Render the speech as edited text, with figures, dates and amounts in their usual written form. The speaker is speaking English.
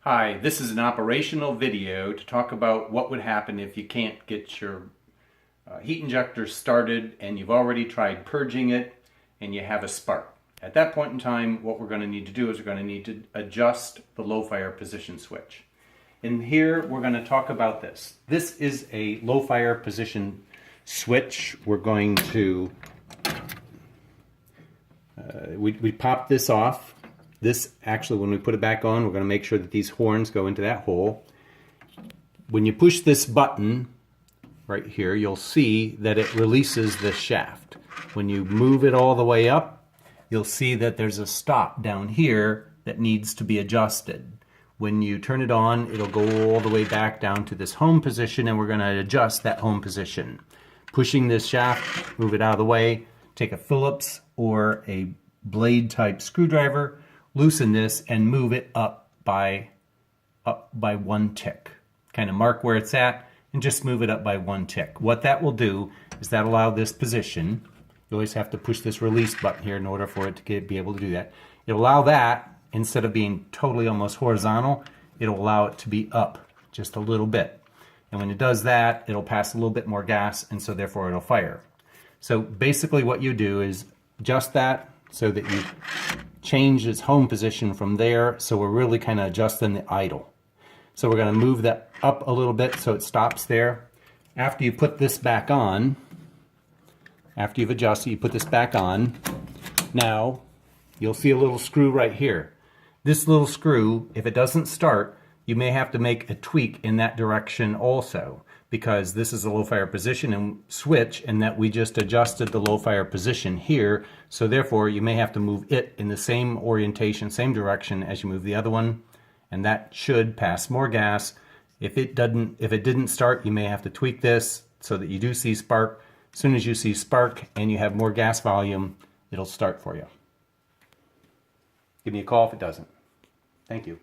Hi, this is an operational video to talk about what would happen if you can't get your heat injector started and you've already tried purging it and you have a spark. At that point in time, what we're going to need to do is we're going to need to adjust the low fire position switch. In here, we're going to talk about this. This is a low fire position switch. We're going to, we pop this off. This actually, when we put it back on, we're going to make sure that these horns go into that hole. When you push this button right here, you'll see that it releases the shaft. When you move it all the way up, you'll see that there's a stop down here that needs to be adjusted. When you turn it on, it'll go all the way back down to this home position, and we're going to adjust that home position. Pushing this shaft, move it out of the way, take a Phillips or a blade type screwdriver, loosen this and move it up by one tick. Kind of mark where it's at and just move it up by one tick. What that will do is that allow this position. You always have to push this release button here in order for it to be able to do that. It'll allow that, instead of being totally almost horizontal, it'll allow it to be up just a little bit. And when it does that, it'll pass a little bit more gas, and so therefore it'll fire. So basically what you do is adjust that so that you change its home position from there, so we're really kind of adjusting the idle. So we're going to move that up a little bit so it stops there. After you put this back on, after you've adjusted, you put this back on. Now, you'll see a little screw right here. This little screw, if it doesn't start, you may have to make a tweak in that direction also, because this is a low fire position and switch, and that we just adjusted the low fire position here, so therefore you may have to move it in the same orientation, same direction as you move the other one, and that should pass more gas. If it didn't start, you may have to tweak this so that you do see spark. As soon as you see spark and you have more gas volume, it'll start for you. Give me a call if it doesn't. Thank you.